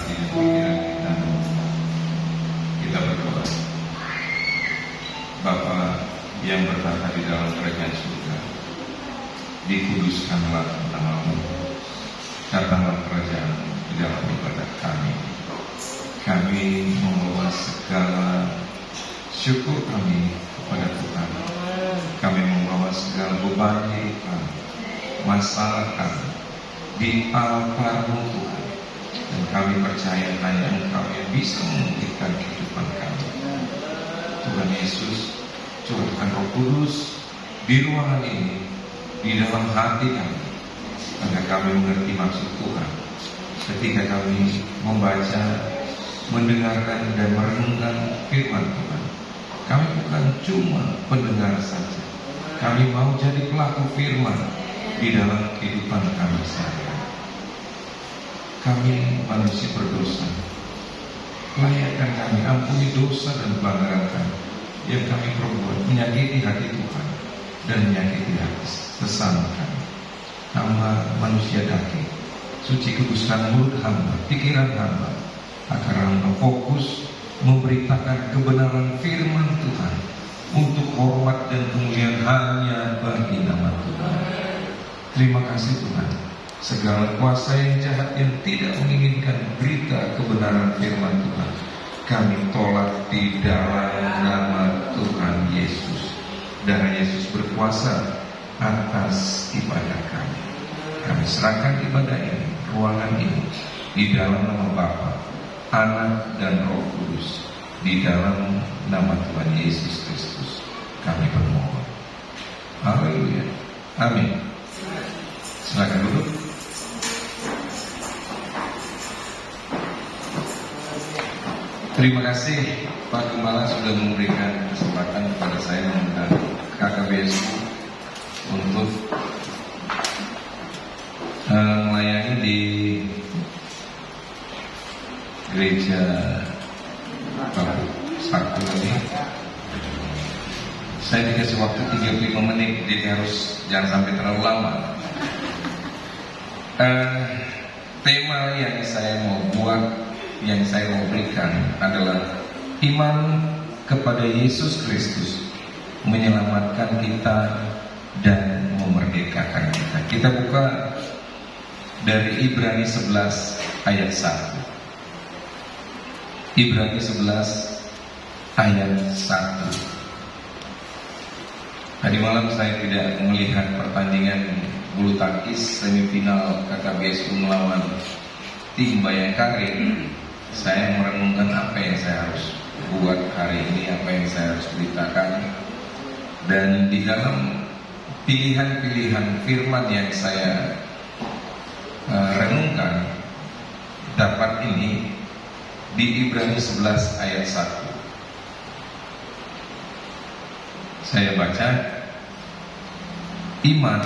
hati dan pikiran kita. Kita berdoa. Bapa yang bertata di dalam kerajaan surga, dikuduskanlah nama-Mu. Datanglah kerajaan-Mu di dalam ibadat kami. Kami membawa segala syukur kami kepada Tuhan. Kami membawa segala beban hidup kami, masalah kami di altar-Mu Tuhan. Dan kami percaya hanya Engkau yang bisa memulihkan kehidupan kami. Tuhan Yesus, curahkan Roh Kudus di ruangan ini, di dalam hati kami, agar kami mengerti maksud Tuhan ketika kami membaca, mendengarkan dan merenungkan firman Tuhan. Kami bukan cuma pendengar saja, kami mau jadi pelaku firman di dalam kehidupan kami sehari-hari. Kami manusia berdosa, layakkan kami, ampuni dosa dan pelanggaran kami yang kami perbuat, menyakiti hati Tuhan dan menyakiti hati sesama kami. Hamba manusia daging, suci kuduskan mulut hamba, pikiran hamba, agar hamba fokus memberitakan kebenaran firman Tuhan untuk hormat dan kemuliaan hanya bagi nama Tuhan. Terima kasih Tuhan. Segala kuasa yang jahat yang tidak menginginkan berita kebenaran firman Tuhan, kami tolak di dalam nama Tuhan Yesus. Darah Yesus berkuasa atas ibadah kami. Kami serahkan ibadah ini, ruangan ini, di dalam nama Bapa, Anak dan Roh Kudus, di dalam nama Tuhan Yesus Kristus kami bermohon. Haleluya. Amin. Silakan duduk. Terima kasih Pak Gembala sudah memberikan kesempatan kepada saya mengundang KKBSU untuk melayani di gereja Sabtu ini. Saya dikasih waktu 35 menit, jadi harus jangan sampai terlalu lama. Tema yang saya mau buat, yang saya mau berikan adalah iman kepada Yesus Kristus menyelamatkan kita dan memerdekakan kita. Kita buka dari Ibrani 11 ayat 1. Ibrani 11 ayat 1. Tadi malam saya tidak melihat pertandingan bulu tangkis semifinal KKBSU melawan tim Bayangkari. Saya merenungkan apa yang saya harus buat hari ini, apa yang saya harus beritakan. Dan di dalam pilihan-pilihan firman yang saya renungkan, dapat ini di Ibrani 11 ayat 1. Saya baca, iman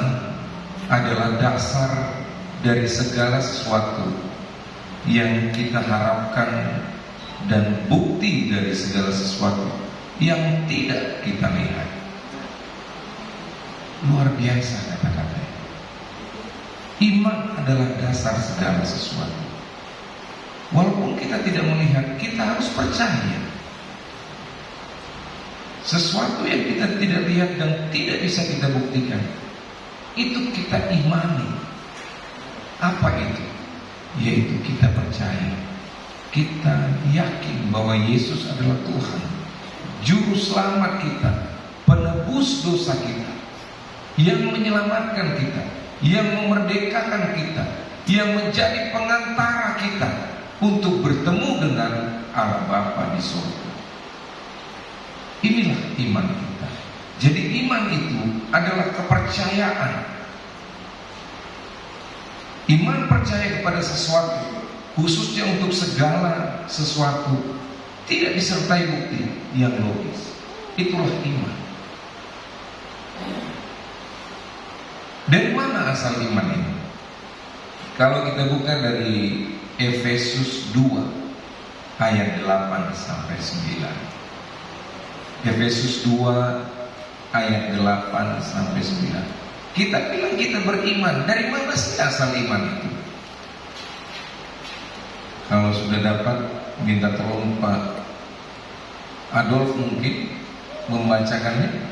adalah dasar dari segala sesuatu yang kita harapkan dan bukti dari segala sesuatu yang tidak kita lihat. Luar biasa kata-katanya. Iman adalah dasar segala sesuatu. Walaupun kita tidak melihat, kita harus percaya. Sesuatu yang kita tidak lihat dan tidak bisa kita buktikan, itu kita imani. Apa itu? Yaitu kita percaya, kita yakin bahwa Yesus adalah Tuhan, Juru Selamat kita, penebus dosa kita, yang menyelamatkan kita, yang memerdekakan kita, yang menjadi pengantara kita untuk bertemu dengan Allah Bapa di surga. Inilah iman kita. Jadi iman itu adalah kepercayaan. Iman percaya kepada sesuatu, khususnya untuk segala sesuatu, tidak disertai bukti yang logis. Itulah iman. Dari mana asal iman ini? Kalau kita buka dari Efesus 2 ayat 8 sampai 9. Efesus 2 ayat 8 sampai 9. Kita bilang kita beriman. Dari mana sih asal iman itu? Kalau sudah dapat, minta tolong Pak Adolf mungkin membacakannya.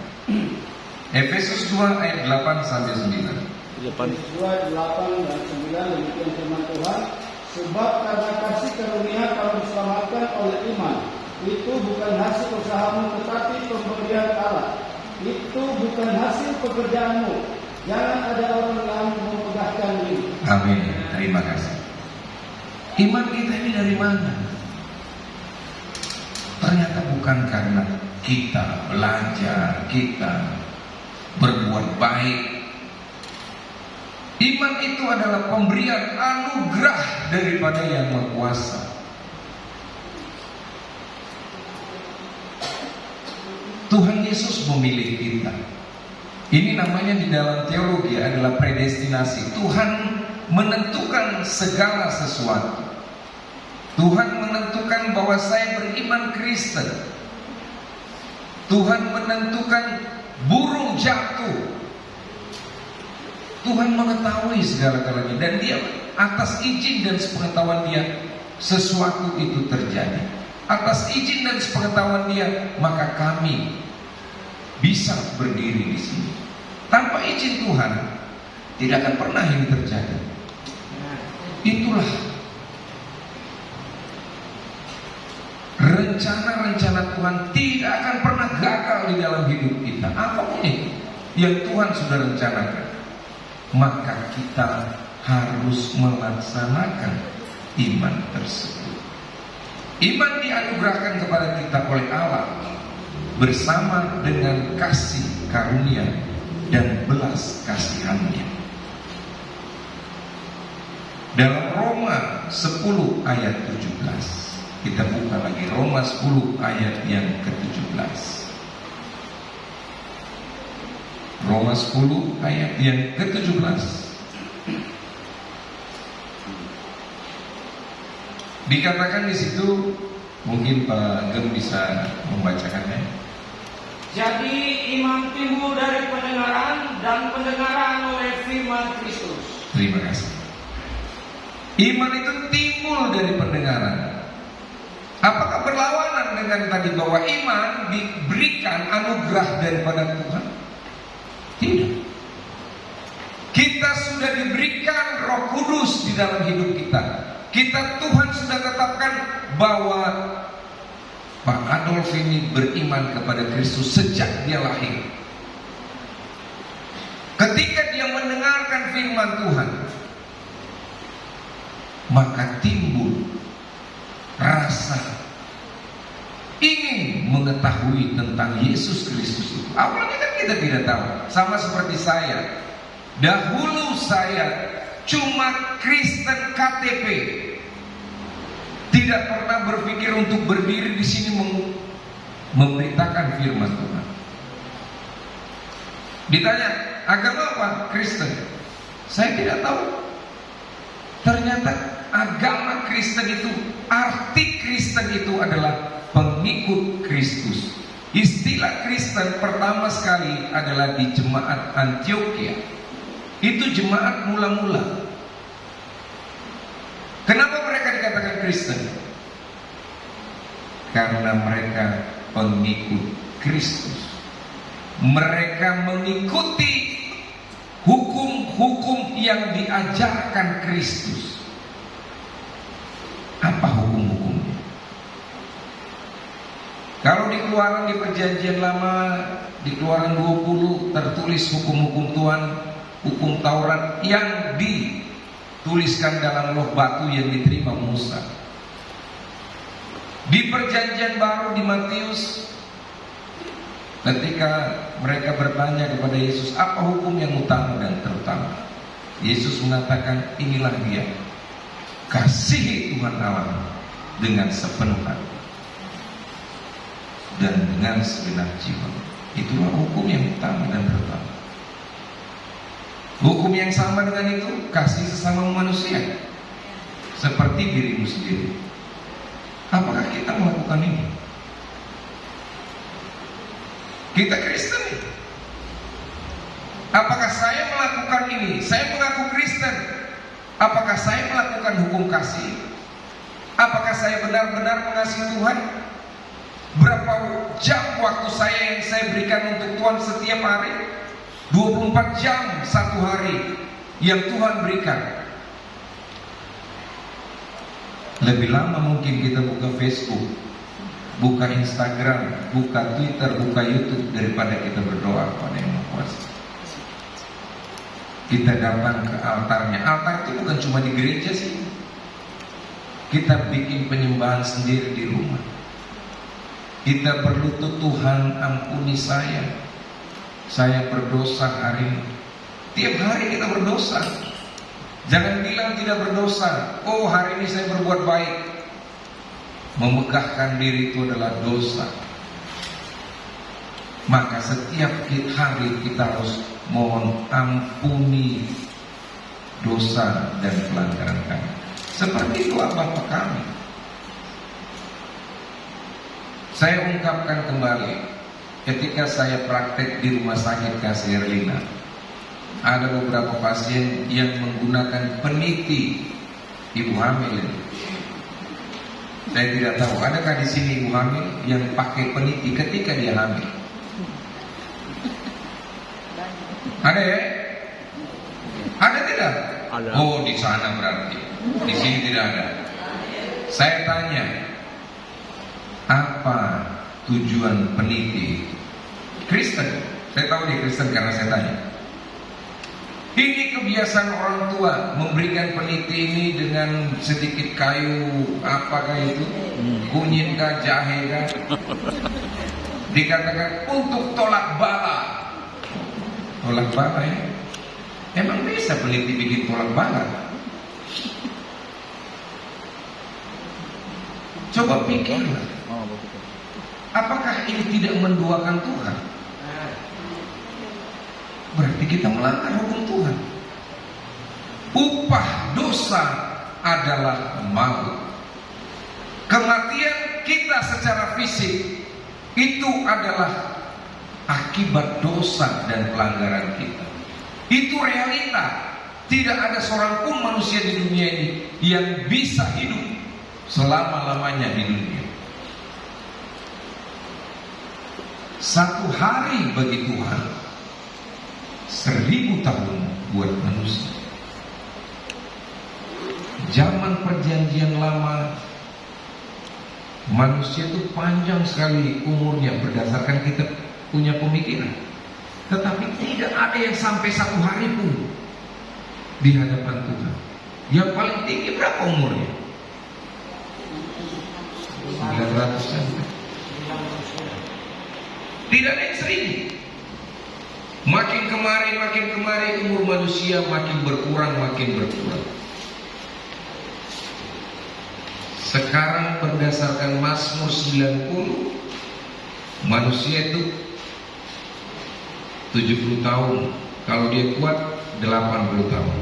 Efesus 2 ayat 8 sampai 9. Efesus 2 8 dan 9 demikian firman Tuhan. Sebab karena kasih karunia kamu diselamatkan oleh iman. Itu bukan hasil usahamu tetapi pemberian Allah. Itu bukan hasil pekerjaanmu. Jangan ada orang yang memegahkan diri. Amin. Terima kasih. Iman kita ini dari mana? Ternyata bukan karena kita belajar, kita berbuat baik. Iman itu adalah pemberian anugerah daripada Yang Maha Kuasa. Tuhan Yesus memilih kita. Ini namanya di dalam teologi adalah predestinasi. Tuhan menentukan segala sesuatu. Tuhan menentukan bahwa saya beriman Kristen. Tuhan menentukan burung jatuh. Tuhan mengetahui segala-galanya, dan Dia atas izin dan sepengetahuan Dia sesuatu itu terjadi. Atas izin dan sepengetahuan Dia, maka kami bisa berdiri di sini. Tanpa izin Tuhan, tidak akan pernah ini terjadi. Itulah rencana-rencana Tuhan tidak akan pernah gagal di dalam hidup kita. Apapun itu yang Tuhan sudah rencanakan, maka kita harus melaksanakan iman tersebut. Iman dianugerahkan kepada kita oleh Allah bersama dengan kasih karunia dan belas kasihan-Nya. Dalam Roma 10 ayat 17, kita buka lagi Roma 10 ayat yang ke-17. Roma 10 ayat yang ke-17. Dikatakan di situ, mungkin Pak Gem bisa membacakannya. Jadi iman timbul dari pendengaran, dan pendengaran oleh firman Kristus. Terima kasih. Iman itu timbul dari pendengaran. Apakah berlawanan dengan tadi bahwa iman diberikan anugerah daripada Tuhan? Tidak. Kita sudah diberikan Roh Kudus di dalam hidup kita. Tuhan sudah tetapkan bahwa Pak Adolf ini beriman kepada Kristus sejak dia lahir. Ketika dia mendengarkan firman Tuhan, maka timbul rasa ingin mengetahui tentang Yesus Kristus itu. Awalnya kan kita tidak tahu. Sama seperti saya. Dahulu saya cuma Kristen KTP. Tidak pernah berpikir untuk berdiri di sini memberitakan firman Tuhan. Ditanya, agama apa? Kristen. Saya tidak tahu. Ternyata agama Kristen itu, arti Kristen itu adalah pengikut Kristus. Istilah Kristen pertama sekali adalah di jemaat Antioquia. Itu jemaat mula-mula. Kenapa mereka dikatakan Kristen? Karena mereka pengikut Kristus. Mereka mengikuti hukum-hukum yang diajarkan Kristus. Apa hukum-hukumnya? Kalau di Keluaran, di Perjanjian Lama, di Keluaran 20 tertulis hukum-hukum Tuhan, hukum Taurat yang dituliskan dalam loh batu yang diterima Musa. Di Perjanjian Baru di Matius, ketika mereka bertanya kepada Yesus, apa hukum yang utama dan terutama? Yesus mengatakan, inilah dia, kasihi Tuhan Allah dengan sepenuh hati dan dengan segenap jiwa. Itulah hukum yang utama dan terutama. Hukum yang sama dengan itu, kasih sesama manusia seperti dirimu sendiri. Apakah kita melakukan ini? Kita Kristen. Apakah saya melakukan ini? Saya mengaku Kristen. Apakah saya melakukan hukum kasih? Apakah saya benar-benar mengasihi Tuhan? Berapa jam waktu saya yang saya berikan untuk Tuhan setiap hari? 24 jam satu hari yang Tuhan berikan. Lebih lama mungkin kita buka Facebook, buka Instagram, buka Twitter, buka YouTube daripada kita berdoa kepada Yang Maha Kuasa. Kita datang ke altarnya. Altar itu bukan cuma di gereja sih. Kita bikin penyembahan sendiri di rumah. Kita berlutut, Tuhan ampuni saya. Saya berdosa hari ini. Tiap hari kita berdosa. Jangan bilang tidak berdosa. Oh, hari ini saya berbuat baik. Memegahkan diri itu adalah dosa. Maka setiap hari kita harus mohon ampuni dosa dan pelanggaran kami. Seperti doa Bapa kami. Saya ungkapkan kembali, ketika saya praktek di rumah sakit Kasih Erlina, ada beberapa pasien yang menggunakan peniti ibu hamil ini. Saya tidak tahu, adakah di sini ibu hamil yang pakai peniti ketika dia hamil? Ada ya? Ada tidak? Ada. Oh, di sana berarti. Di sini tidak ada. Saya tanya, apa tujuan peniti? Kristen. Saya tahu dia Kristen karena saya tanya. Ini kebiasaan orang tua memberikan peniti ini dengan sedikit kayu, apakah itu? Kunyit kah, jahe kah? Dikatakan untuk tolak bala. Tolak bala ya? Emang bisa peniti bikin tolak bala? Coba pikirlah. Apakah ini tidak menduakan Tuhan? Berarti kita melanggar hukum Tuhan. Upah dosa adalah maut. Kematian kita secara fisik itu adalah akibat dosa dan pelanggaran kita. Itu realita. Tidak ada seorang pun manusia di dunia ini yang bisa hidup selama-lamanya di dunia. Satu hari bagi Tuhan 1000 tahun buat manusia. Zaman perjanjian lama, manusia itu panjang sekali umurnya berdasarkan kita punya pemikiran. Tetapi tidak ada yang sampai 1 hari pun di hadapan Tuhan. Yang paling tinggi berapa umurnya? 900 sampai. Tidak ada yang 1000. Makin kemari umur manusia makin berkurang. Sekarang berdasarkan Mazmur 90, manusia itu 70 tahun. Kalau dia kuat 80 tahun.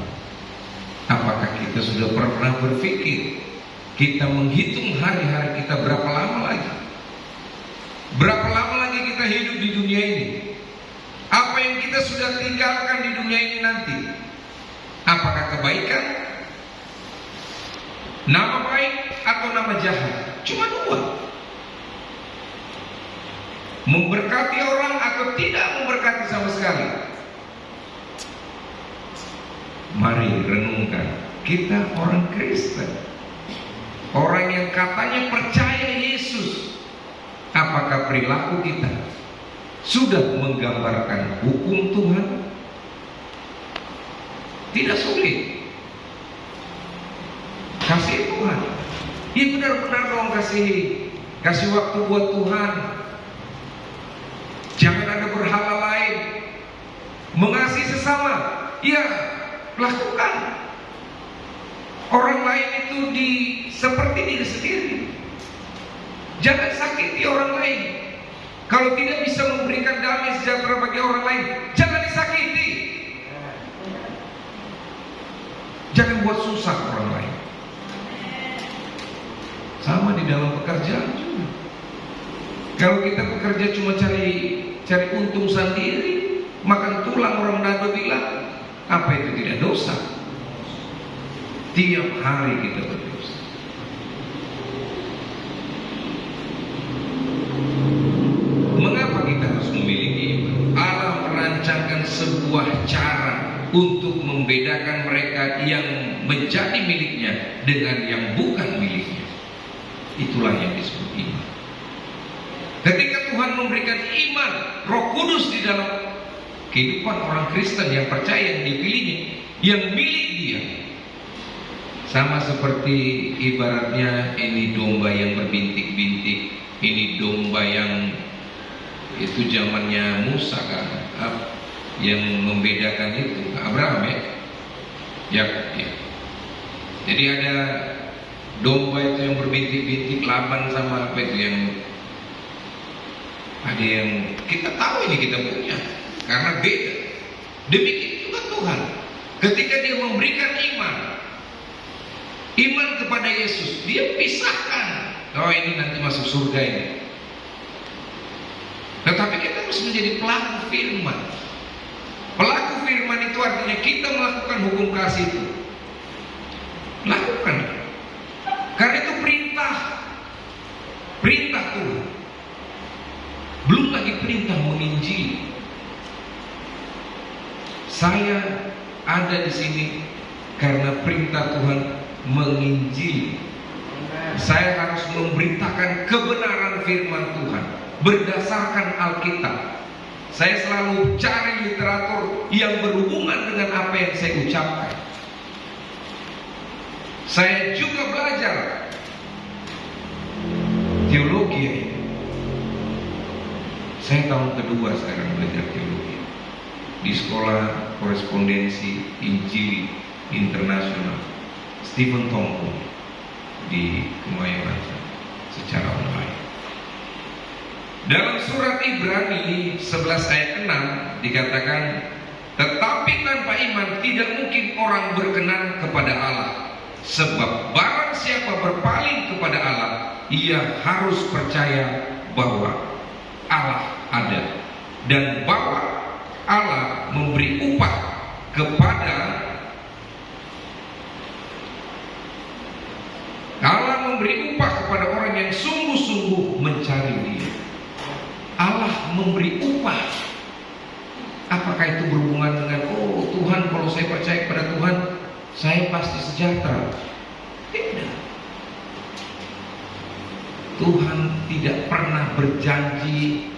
Apakah kita sudah pernah berpikir kita menghitung hari-hari kita berapa lama lagi? Berapa lama lagi kita hidup di dunia ini? Apa yang kita sudah tinggalkan di dunia ini nanti? Apakah kebaikan, nama baik, atau nama jahat? Cuma 2. Memberkati orang atau tidak memberkati sama sekali. Mari renungkan. Kita orang Kristen, orang yang katanya percaya Yesus. Apakah perilaku kita sudah menggambarkan hukum Tuhan? Tidak sulit. Kasih Tuhan. Ya benar-benar dong kasih waktu buat Tuhan. Jangan ada berhala lain. Mengasihi sesama, ya lakukan. Orang lain itu seperti diri sendiri. Jangan sakiti orang lain. Kalau tidak bisa memberikan damai sejahtera bagi orang lain, jangan disakiti. Jangan buat susah orang lain. Sama di dalam pekerjaan juga. Kalau kita bekerja cuma cari untung sendiri, makan tulang, orang Nado bilang, apa itu tidak dosa? Tiap hari kita berdosa. sebuah cara untuk membedakan mereka yang menjadi miliknya dengan yang bukan miliknya. Itulah yang disebut iman. Ketika Tuhan memberikan iman, Roh Kudus di dalam kehidupan orang Kristen yang percaya yang dipilihnya, yang milik dia, sama seperti ibaratnya ini domba yang berbintik-bintik, ini domba yang itu zamannya Musa kan, yang membedakan itu Abraham ya. Jadi ada domba itu yang berbintik-bintik, Laban sama apa itu yang ada yang kita tahu ini kita punya karena beda. Demikian juga Tuhan ketika dia memberikan iman kepada Yesus, dia pisahkan, oh ini nanti masuk surga ini. Tetapi kita harus menjadi pelaku firman. Pelaku firman itu artinya kita melakukan hukum kasih itu. Lakukan. Karena itu perintah Tuhan. Belum lagi perintah menginjili. Saya ada di sini karena perintah Tuhan menginjili. Saya harus memberitakan kebenaran firman Tuhan berdasarkan Alkitab. Saya selalu cari literatur yang berhubungan dengan apa yang saya ucapkan. Saya juga belajar teologi. Saya tahun kedua sekarang belajar teologi di sekolah korespondensi Injil Internasional Stephen Tongko di Kemayoran secara online. Dalam surat Ibrani 11 ayat 6 dikatakan, tetapi tanpa iman tidak mungkin orang berkenan kepada Allah. Sebab barang siapa berpaling kepada Allah, ia harus percaya bahwa Allah ada dan bahwa Allah memberi upah kepada orang yang sungguh-sungguh mencari Dia. Allah memberi upah. Apakah itu berhubungan dengan Tuhan, kalau saya percaya kepada Tuhan saya pasti sejahtera? Tidak. Tuhan tidak pernah berjanji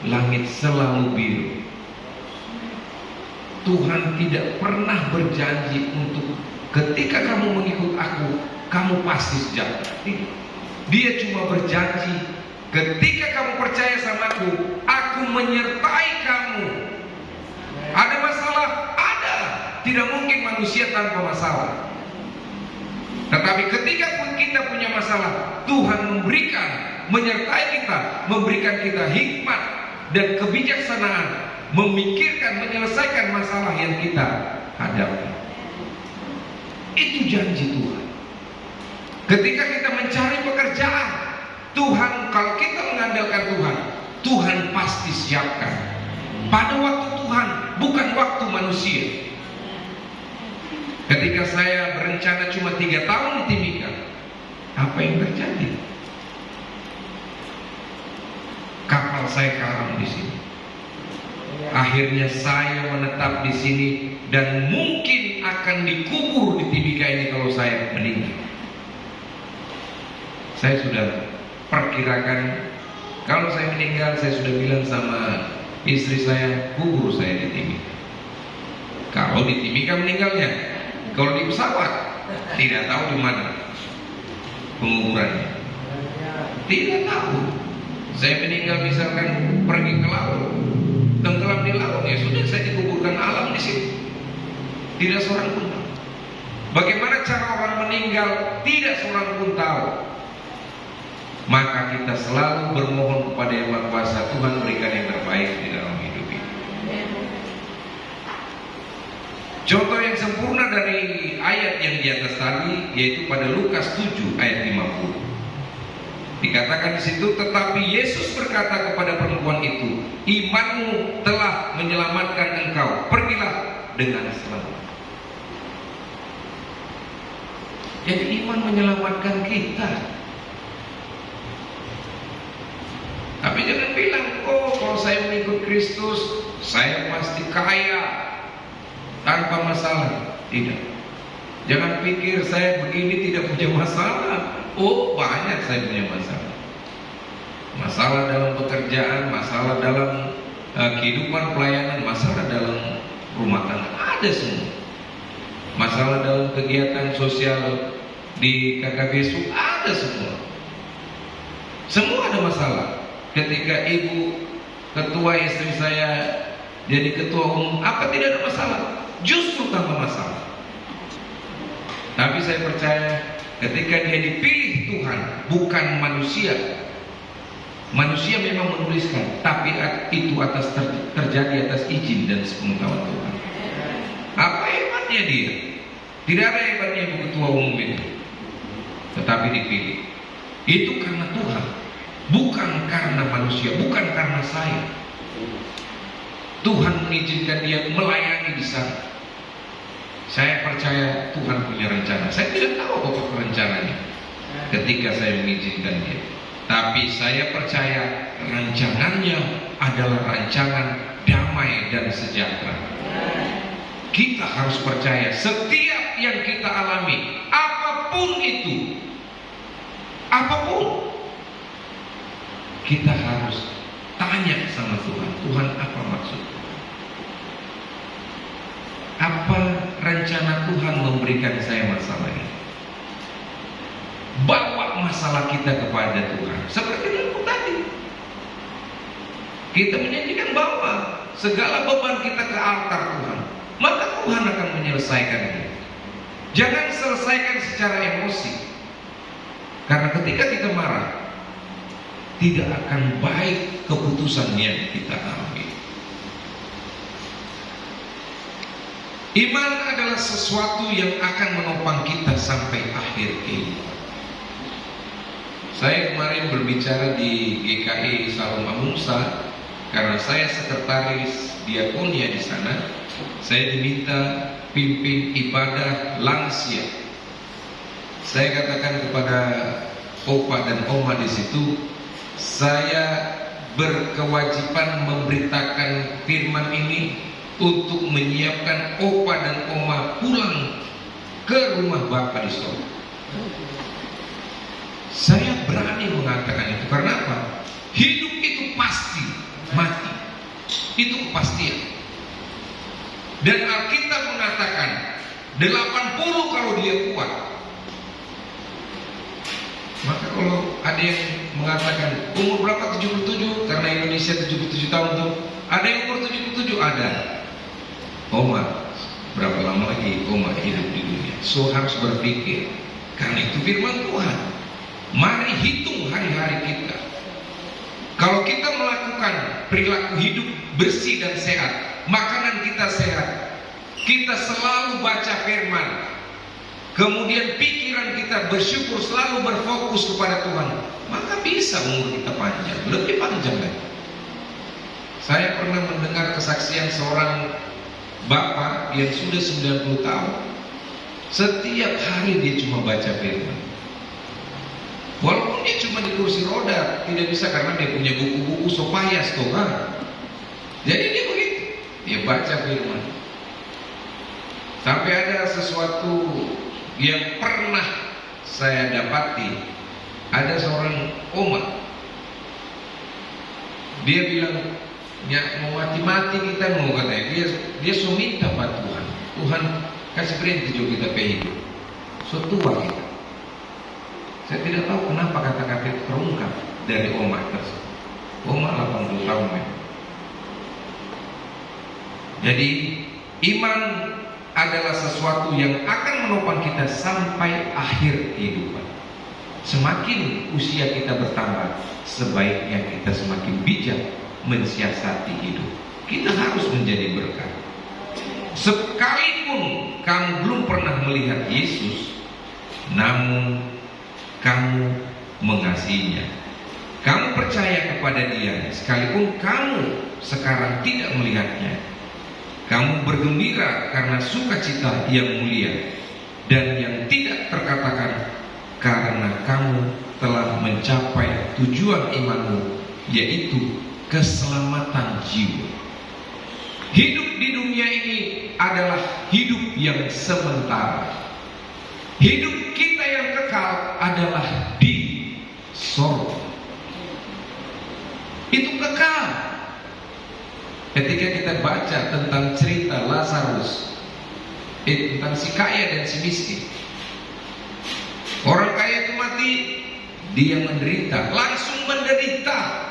langit selalu biru. Tuhan tidak pernah berjanji untuk ketika kamu mengikut aku, kamu pasti sejahtera. Dia cuma berjanji ketika kamu percaya sama aku menyertai kamu. Ada masalah? Ada. Tidak mungkin manusia tanpa masalah. Tetapi ketika pun kita punya masalah, Tuhan menyertai kita, memberikan kita hikmat dan kebijaksanaan, memikirkan, menyelesaikan masalah yang kita hadapi. Itu janji Tuhan. Ketika kita mencari pekerjaan, Tuhan, kalau kita mengandalkan Tuhan, Tuhan pasti siapkan. Pada waktu Tuhan, bukan waktu manusia. Ketika saya berencana cuma 3 tahun di Timika, apa yang terjadi? Kapal saya karam di sini. Akhirnya saya menetap di sini dan mungkin akan dikubur di Timika ini kalau saya meninggal. Saya sudah perkirakan kalau saya meninggal, saya sudah bilang sama istri saya, kubur saya di Timika. Kalau di Timika meninggalnya, kalau di pesawat tidak tahu di mana penguburannya. Tidak tahu. Saya meninggal misalkan pergi ke laut, tenggelam di laut, ya sudah, saya dikuburkan alam di situ. Tidak seorang pun tahu. Bagaimana cara orang meninggal, tidak seorang pun tahu. Maka kita selalu bermohon kepada Yang Maha Kuasa, Tuhan berikan yang terbaik di dalam hidup ini. Contoh yang sempurna dari ayat yang di atas tadi yaitu pada Lukas 7 ayat 50. Dikatakan di situ, tetapi Yesus berkata kepada perempuan itu, imanmu telah menyelamatkan engkau, pergilah dengan selamat. Jadi iman menyelamatkan kita. Tapi jangan bilang, kalau saya mengikut Kristus, saya pasti kaya tanpa masalah. Tidak. Jangan pikir saya begini tidak punya masalah. Oh, banyak saya punya masalah. Masalah dalam pekerjaan, masalah dalam kehidupan pelayanan, masalah dalam rumah tangga, ada semua. Masalah dalam kegiatan sosial di KKBSU, ada semua. Semua ada masalah. Ketika ibu ketua istri saya jadi ketua umum, apa tidak ada masalah? Justru tambah masalah. Tapi saya percaya ketika dia dipilih Tuhan, bukan manusia. Manusia memang menuliskan, tapi itu terjadi atas izin dan sepengetahuan Tuhan. Apa hebatnya dia? Tidak ada hebatnya ibu ketua umum itu, tetapi dipilih. Itu karena Tuhan, bukan karena manusia, bukan karena saya. Tuhan mengizinkan dia melayani di sana. Saya percaya Tuhan punya rencana. Saya tidak tahu apa rencananya ketika saya mengizinkan dia. Tapi saya percaya rancangannya adalah rancangan damai dan sejahtera. Kita harus percaya setiap yang kita alami, apapun itu, apapun, kita harus tanya sama Tuhan. Tuhan, apa maksud? Apa rencana Tuhan memberikan saya masalah ini? Bawa masalah kita kepada Tuhan. Seperti yang tadi, kita menyanyikan bawa segala beban kita ke altar Tuhan, maka Tuhan akan menyelesaikannya. Jangan selesaikan secara emosi, karena ketika kita marah, tidak akan baik keputusan yang kita ambil. Iman adalah sesuatu yang akan menopang kita sampai akhir kehidupan. Saya kemarin berbicara di GKI Salom Amungsa karena saya sekretaris diakonia di sana. Saya diminta pimpin ibadah lansia. Saya katakan kepada opa dan oma di situ, saya berkewajiban memberitakan firman ini untuk menyiapkan opa dan oma pulang ke rumah Bapa di sorga. Saya berani mengatakan itu karena apa? Hidup itu pasti mati. Itu kepastian. Dan Alkitab mengatakan 80 kalau dia kuat. Maka kalau ada yang mengatakan umur berapa 77, karena Indonesia 77 tahun tuh, ada yang umur 77 ada. Oma, berapa lama lagi Oma hidup di dunia? So harus berpikir, karena itu firman Tuhan. Mari hitung hari-hari kita. Kalau kita melakukan perilaku hidup bersih dan sehat, makanan kita sehat, kita selalu baca firman, kemudian pikiran kita bersyukur, selalu berfokus kepada Tuhan, maka bisa umur kita panjang, lebih panjang lagi. Saya pernah mendengar kesaksian seorang bapak yang sudah 90 tahun. Setiap hari dia cuma baca firman. Walaupun dia cuma di kursi roda, tidak bisa karena dia punya buku-buku sopayas tuh kan. Jadi dia begitu, dia baca firman. Sampai ada sesuatu yang pernah saya dapati, ada seorang oma, dia bilang, ya mau mati-mati kita mau, katanya. Dia so minta pada Tuhan, Tuhan kasih perintah juga kita hidup. So tua kita. Saya tidak tahu kenapa kata-kata itu terungkap dari oma tersebut. Oma 80 tahun ya. Jadi iman adalah sesuatu yang akan menopang kita sampai akhir kehidupan. Semakin usia kita bertambah, sebaiknya kita semakin bijak mensiasati hidup. Kita harus menjadi berkat. Sekalipun kamu belum pernah melihat Yesus, namun kamu mengasihinya. Kamu percaya kepada Dia, sekalipun kamu sekarang tidak melihatnya. Kamu bergembira karena sukacita yang mulia dan yang tidak terkatakan, karena kamu telah mencapai tujuan imanmu, yaitu keselamatan jiwa. Hidup di dunia ini adalah hidup yang sementara. Hidup kita yang kekal adalah di sorga. Itu kekal. Ketika kita baca tentang cerita Lazarus, tentang si kaya dan si miskin, orang kaya itu mati, dia menderita, langsung menderita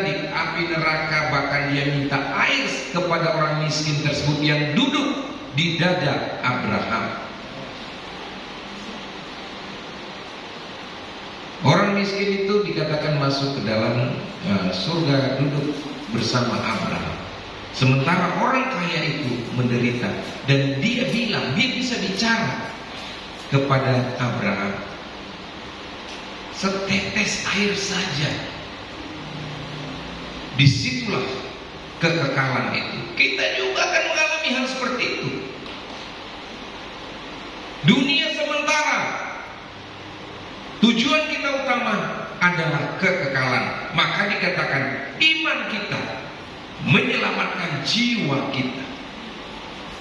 di api neraka. Bahkan dia minta air kepada orang miskin tersebut yang duduk di dada Abraham. Orang miskin itu dikatakan masuk ke dalam surga, duduk bersama Abraham. Sementara orang kaya itu menderita, dan dia bilang, dia bisa bicara kepada Abraham, setetes air saja. Disitulah kekekalan itu. Kita juga akan mengalami hal seperti itu. Dunia sementara, tujuan kita utama adalah kekekalan. Maka dikatakan iman kita menyelamatkan jiwa kita.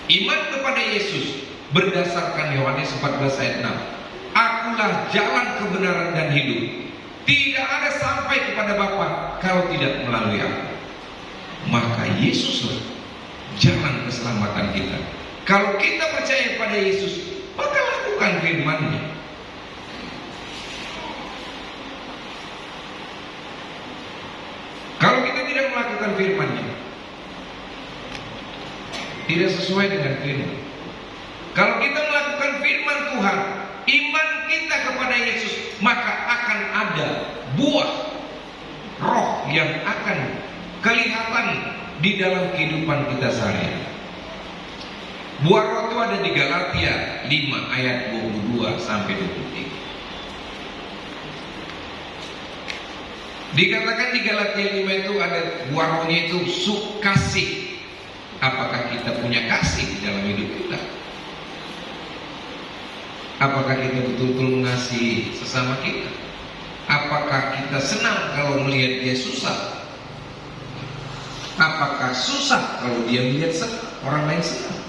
Iman kepada Yesus berdasarkan Yohanes 14 ayat 6. Akulah jalan, kebenaran dan hidup. Tidak ada sampai kepada Bapa kalau tidak melalui aku. Maka Yesuslah jalan keselamatan kita. Kalau kita percaya pada Yesus, maka lakukan firman-Nya. Kalau kita tidak melakukan firman-Nya, tidak sesuai dengan firman. Kalau kita melakukan firman Tuhan, iman kita kepada Yesus, maka akan ada buah roh yang akan kelihatan di dalam kehidupan kita sehari-hari. Buah roh itu ada di Galatia 5 ayat 22 sampai 23. Dikatakan di Galatia 5 itu ada buah rohnya itu sukasih. Apakah kita punya kasih di dalam hidup kita? Apakah kita betul-betul mengasihi sesama kita? Apakah kita senang kalau melihat dia susah? Apakah susah kalau dia melihat orang lain senang?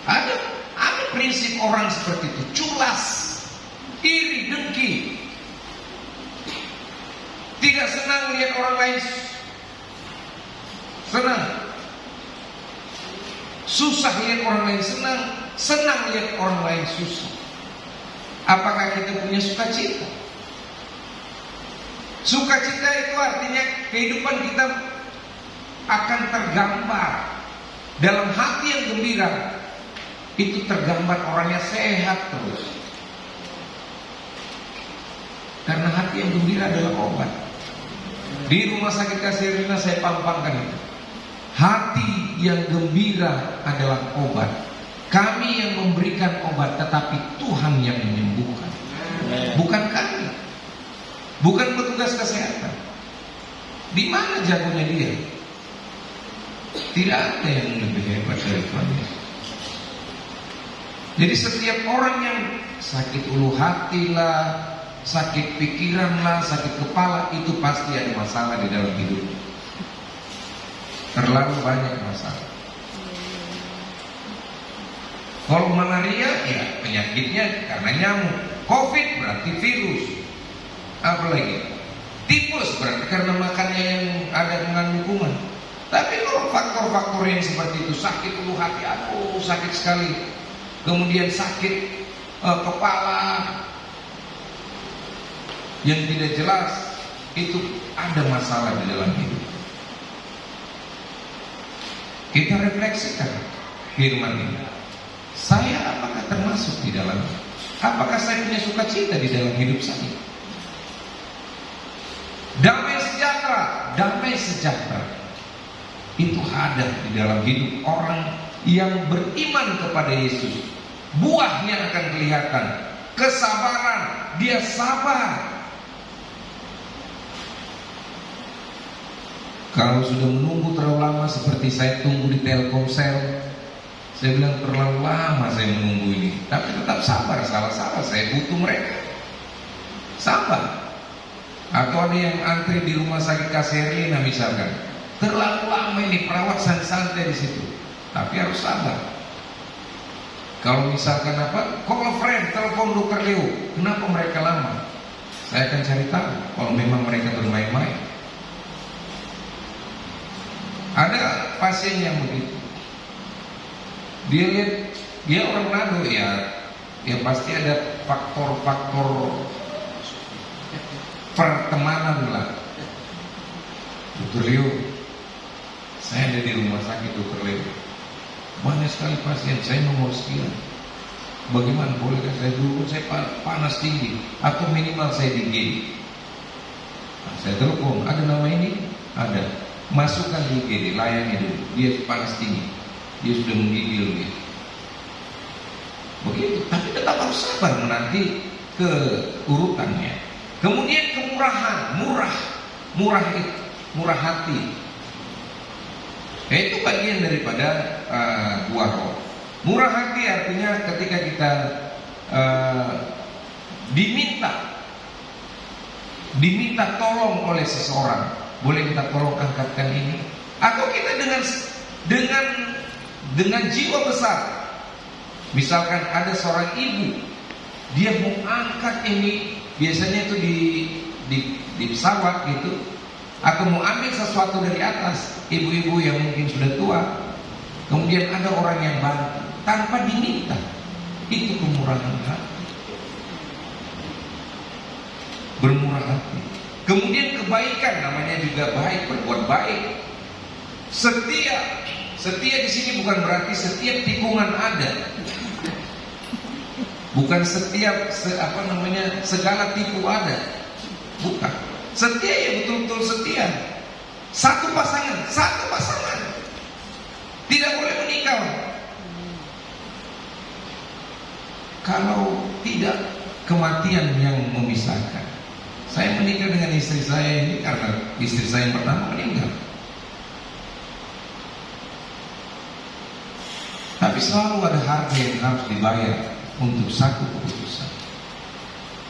Ada prinsip orang seperti itu, culas, iri, dengki, tidak senang melihat orang lain senang, susah lihat orang lain senang, senang lihat orang lain susah. Apakah kita punya sukacita? Sukacita itu artinya kehidupan kita akan tergambar dalam hati yang gembira. Itu tergambar orangnya sehat terus. Karena hati yang gembira adalah obat. Di rumah sakit Kasirina saya pampangkan itu. Hati yang gembira adalah obat. Kami yang memberikan obat, tetapi Tuhan yang menyembuhkan. Bukan kami. Bukan petugas kesehatan. Di mana jagonya dia? Tidak ada yang lebih hebat dari Tuhan Yesus. Jadi setiap orang yang sakit ulu hati lah, sakit pikiran lah, sakit kepala, itu pasti ada masalah di dalam hidup. Terlalu banyak masalah. Kalau malaria ya penyakitnya karena nyamuk, COVID berarti virus, apalagi tipes berarti karena makannya yang ada mengandung kuman. Tapi kalau faktor-faktor yang seperti itu, sakit ulu hati, aku sakit sekali, kemudian sakit kepala yang tidak jelas, itu ada masalah di dalam hidup. Kita refleksikan firman ini. Saya apakah termasuk di dalam? Apakah saya punya sukacita di dalam hidup saya? Damai sejahtera itu ada di dalam hidup orang yang beriman kepada Yesus. Buahnya akan kelihatan. Kesabaran, dia sabar. Kalau sudah menunggu terlalu lama, seperti saya tunggu di Telkomsel, saya bilang terlalu lama saya menunggu ini, tapi tetap sabar, salah-salah saya butuh mereka. sabar. Atau ada yang antri di rumah sakit Kaserina misalkan, terlalu lama ini perawat santai di situ, tapi harus sabar. Kalau misalkan call friend, telepon dokter Leo, kenapa mereka lama? Saya akan cari tahu. Kalau memang mereka bermain-main. Ada pasien yang begitu, dia lihat dia orang Manado ya pasti ada faktor-faktor pertemanan lah. Dokter Leo, saya ada di rumah sakit Dokter Leo, banyak sekali pasien, saya nomor sekian. Bagaimana, bolehkah saya dulu? Saya panas tinggi, atau minimal saya di saya telepon, ada nama ini? Ada. Masukkan di IGD, layani dulu. Dia panas tinggi, dia sudah menggigil dia. Begitu, tapi tetap harus sabar menanti ke urutannya. Kemudian kemurahan, murah hati. Itu bagian daripada buah roh. Murah hati artinya ketika kita diminta tolong oleh seseorang, boleh kita tolong angkatkan ini, atau kita dengan jiwa besar. Misalkan ada seorang ibu, dia mau angkat ini, biasanya itu di pesawat gitu, atau mau ambil sesuatu dari atas, ibu-ibu yang mungkin sudah tua, kemudian ada orang yang bantu tanpa diminta, itu kemurahan hati, bermurah hati. Kemudian kebaikan, namanya juga baik, berbuat baik. Setia di sini bukan berarti setiap tikungan ada, bukan segala tipu ada, bukan. Setia ya betul-betul setia. Satu pasangan, tidak boleh menikah. Kalau tidak, kematian yang memisahkan. Saya menikah dengan istri saya ini karena istri saya yang pertama meninggal. Tapi selalu ada harga yang harus dibayar untuk satu keputusan.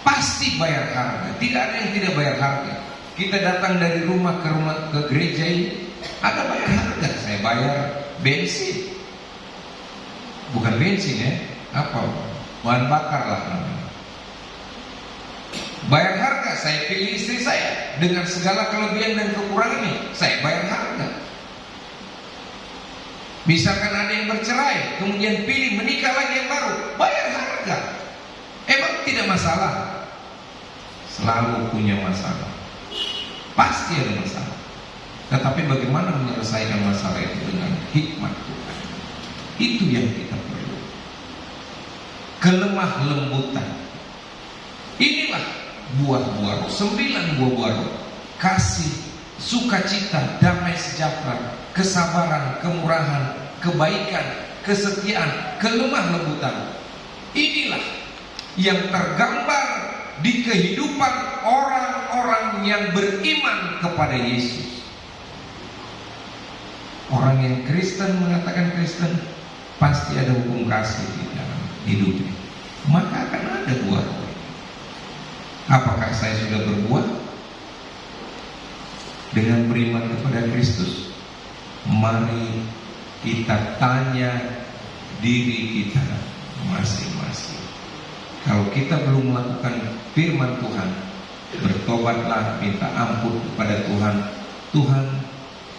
Pasti bayar harga, tidak ada yang tidak bayar harga. Kita datang dari rumah ke gereja ini, ada bayar harga. Saya bayar bensin, bukan bensin ya, bahan bakar lah namanya. Bayar harga, saya pilih istri saya dengan segala kelebihan dan kekurangannya, saya bayar harga. Misalkan ada yang bercerai, kemudian pilih menikah lagi yang baru, bayar harga. Emang tidak masalah? Selalu punya masalah, pasti ada masalah. Tetapi bagaimana menyelesaikan masalah itu dengan hikmat Tuhan, itu yang kita perlu. Kelemah lembutan, inilah buah-buah roh, 9 buah-buah roh: kasih, sukacita, damai sejahtera, kesabaran, kemurahan, kebaikan, kesetiaan, kelemah lembutan. Inilah yang tergambar di kehidupan orang-orang yang beriman kepada Yesus. Orang yang Kristen mengatakan Kristen, pasti ada hukum kasih di dalam hidupnya, maka akan ada buah roh. Apakah saya sudah berbuah dengan beriman kepada Kristus? Mari kita tanya diri kita masing-masing. Kalau kita belum melakukan firman Tuhan, bertobatlah, minta ampun kepada Tuhan. Tuhan,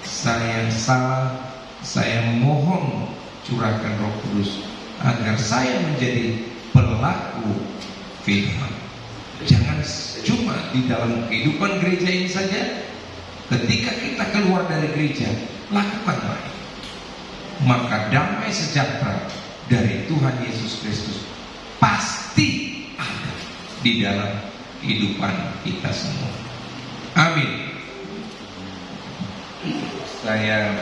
saya salah, saya mohon curahkan Roh Kudus agar saya menjadi pelaku firman. Jangan cuma di dalam kehidupan gereja ini saja. Ketika kita keluar dari gereja, lakukan baik, maka damai sejahtera dari Tuhan Yesus Kristus pasti ada di dalam kehidupan kita semua. Amin. Saya